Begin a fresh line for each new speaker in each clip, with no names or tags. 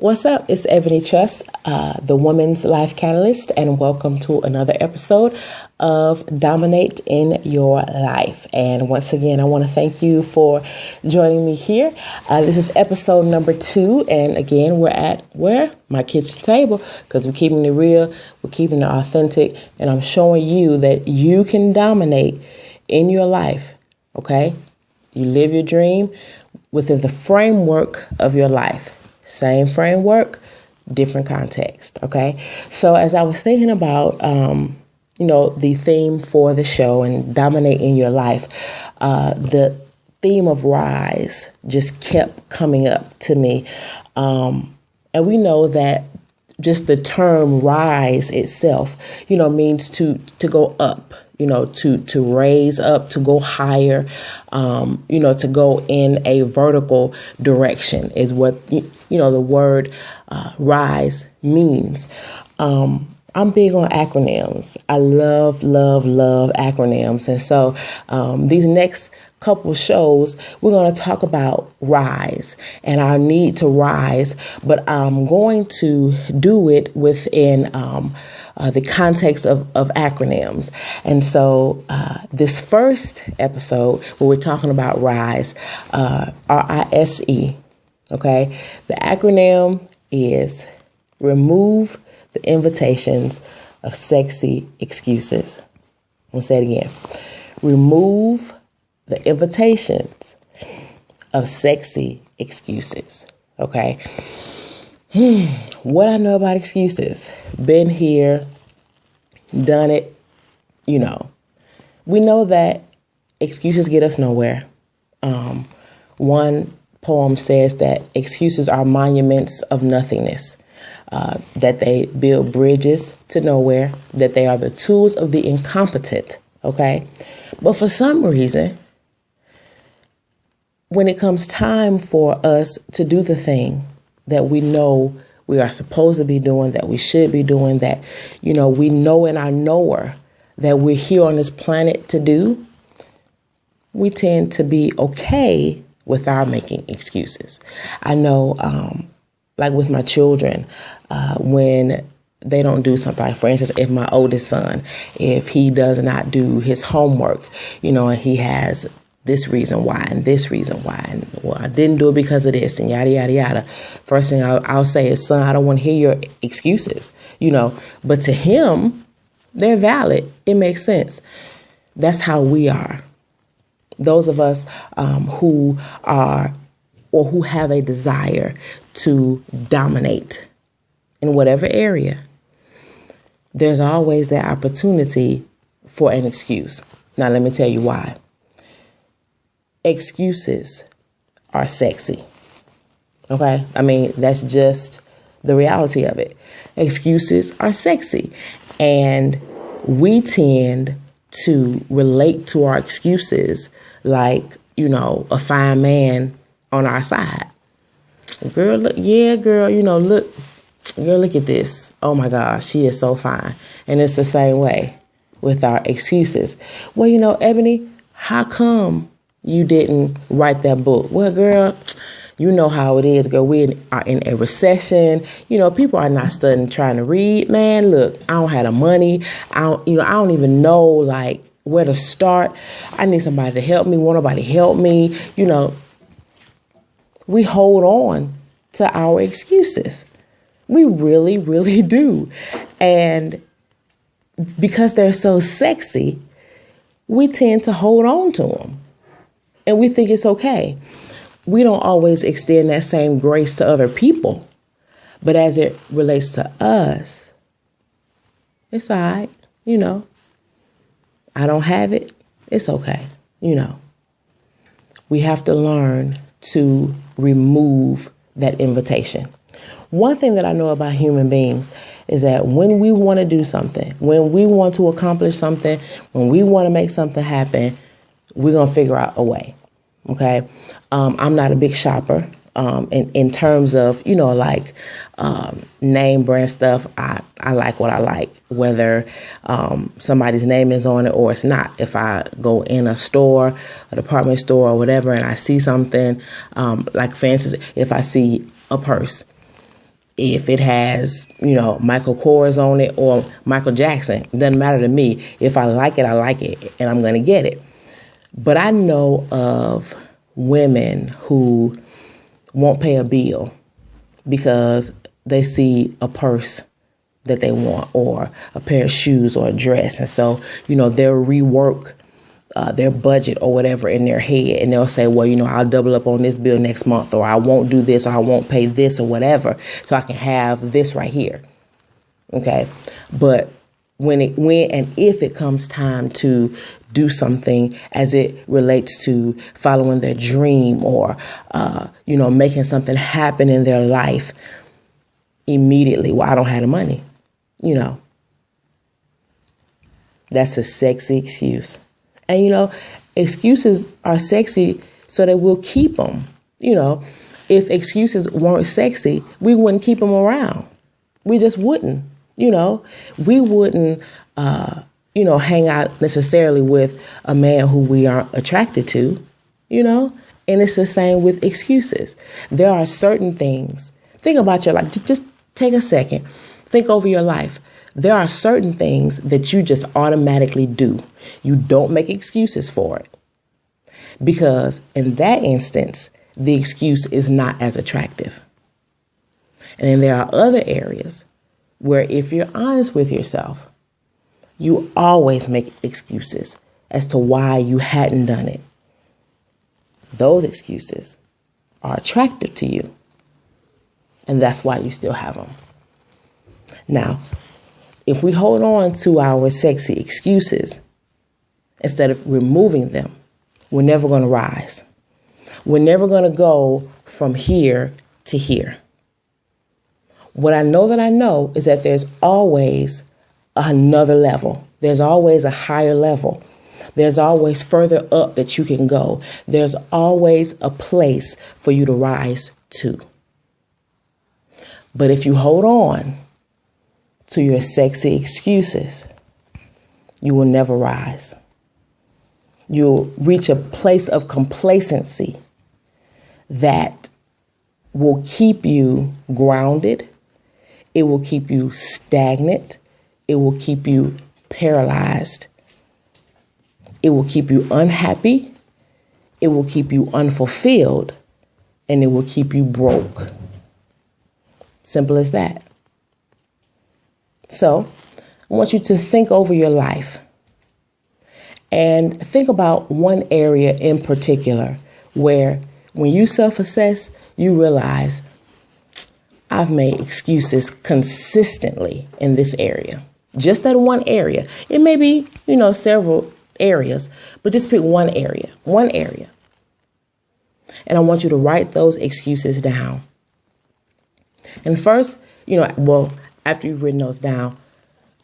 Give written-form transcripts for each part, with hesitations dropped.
What's up? It's Eboni Truss, the Woman's Life Catalyst, and welcome to another episode of Dominate in Your Life. And once again, I want to thank you for joining me here. This is episode number 2, and again, we're at my kitchen table, because we're keeping it real, we're keeping it authentic, and I'm showing you that you can dominate in your life. Okay, you live your dream within the framework of your life. Same framework, different context, okay? So as I was thinking about, the theme for the show and dominate in your life, the theme of rise just kept coming up to me. And we know that just the term rise itself, means to go up, to raise up, to go higher, to go in a vertical direction is what, the word rise means. I'm big on acronyms. I love acronyms. And so these next couple shows, we're going to talk about rise and our need to rise, but I'm going to do it within the context of acronyms. And so this first episode where we're talking about rise, RISE, okay, the acronym is remove the invitations of sexy excuses. I'm going to say it again. Remove the invitations of sexy excuses. Okay. What I know about excuses, been here, done it, we know that excuses get us nowhere. One poem says that excuses are monuments of nothingness, that they build bridges to nowhere, that they are the tools of the incompetent. Okay. But for some reason, when it comes time for us to do the thing that we know we are supposed to be doing, that we should be doing, that, we know in our knower that we're here on this planet to do, we tend to be okay without making excuses. I know, like with my children, when they don't do something, like for instance, if my oldest son, if he does not do his homework, and he has this reason why and this reason why, and well, I didn't do it because of this and yada, yada, yada. First thing I'll say is, son, I don't want to hear your excuses, but to him, they're valid. It makes sense. That's how we are. Those of us who are or who have a desire to dominate in whatever area, there's always that opportunity for an excuse. Now, let me tell you why. Excuses are sexy. Okay? I mean, that's just the reality of it. Excuses are sexy. And we tend to relate to our excuses like, a fine man on our side. Girl, look, yeah, girl, look at this. Oh my gosh, she is so fine. And it's the same way with our excuses. Well, Eboni, how come you didn't write that book? Well, girl, you know how it is, girl. We are in a recession. People are not studying, trying to read. Man, look, I don't have the money. I don't even know like where to start. I need somebody to help me. Won't nobody help me? We hold on to our excuses. We really, really do. And because they're so sexy, we tend to hold on to them. And we think it's okay. We don't always extend that same grace to other people. But as it relates to us, it's all right. I don't have it. It's okay. We have to learn to remove that invitation. One thing that I know about human beings is that when we want to do something, when we want to accomplish something, when we want to make something happen, we're going to figure out a way. Okay. I'm not a big shopper. In terms of, name brand stuff, I like what I like, whether somebody's name is on it or it's not. If I go in a store, a department store or whatever, and I see something, like for instance, if I see a purse if it has, Michael Kors on it or Michael Jackson. It doesn't matter to me. If I like it, I like it, and I'm going to get it. But I know of women who won't pay a bill because they see a purse that they want or a pair of shoes or a dress. And so, they'll rework their budget or whatever in their head. And they'll say, well, I'll double up on this bill next month, or I won't do this, or I won't pay this or whatever, so I can have this right here. Okay. But when and if it comes time to do something as it relates to following their dream or, making something happen in their life immediately, well, I don't have the money. That's a sexy excuse. And, excuses are sexy so that we'll keep them. If excuses weren't sexy, we wouldn't keep them around. We just wouldn't. We wouldn't, hang out necessarily with a man who we aren't attracted to, and it's the same with excuses. There are certain things. Think about your life. Just take a second. Think over your life. There are certain things that you just automatically do. You don't make excuses for it. Because in that instance, the excuse is not as attractive. And then there are other areas where if you're honest with yourself, you always make excuses as to why you hadn't done it. Those excuses are attractive to you. And that's why you still have them. Now, if we hold on to our sexy excuses instead of removing them, we're never going to rise. We're never going to go from here to here. What I know is that there's always another level. There's always a higher level. There's always further up that you can go. There's always a place for you to rise to. But if you hold on to your sexy excuses, you will never rise. You'll reach a place of complacency that will keep you grounded. It will keep you stagnant. It will keep you paralyzed. It will keep you unhappy. It will keep you unfulfilled. And it will keep you broke. Simple as that. So, I want you to think over your life and think about one area in particular where when you self-assess, you realize I've made excuses consistently in this area. Just that one area. It may be, several areas, but just pick one area. And I want you to write those excuses down. And first, after you've written those down,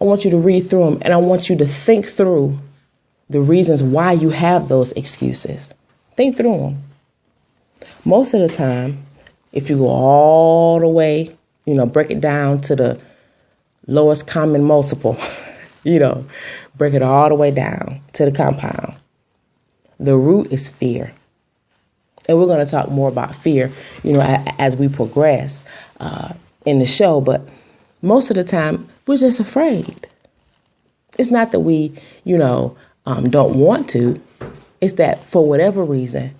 I want you to read through them and I want you to think through the reasons why you have those excuses. Think through them. Most of the time, if you go all the way, break it down to the lowest common multiple, break it all the way down to the compound. The root is fear. And we're going to talk more about fear, as we progress in the show. But most of the time, we're just afraid. It's not that we, don't want to. It's that for whatever reason,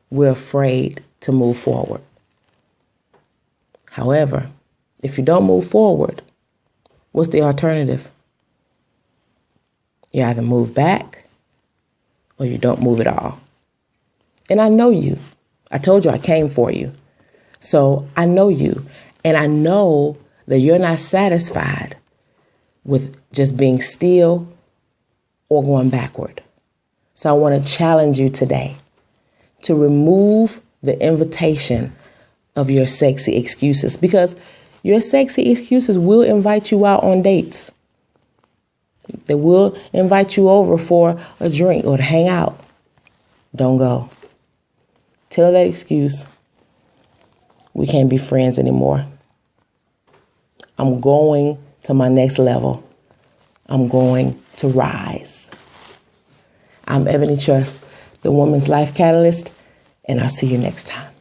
we're afraid to move forward. However, if you don't move forward, what's the alternative? You either move back or you don't move at all. And I know you. I told you I came for you. So I know you. And I know that you're not satisfied with just being still or going backward. So I want to challenge you today to remove the invitation of your sexy excuses, because your sexy excuses will invite you out on dates. They will invite you over for a drink or to hang out. Don't go. Tell that excuse, we can't be friends anymore. I'm going to my next level. I'm going to rise. I'm Eboni Truss, the Woman's Life Catalyst, and I'll see you next time.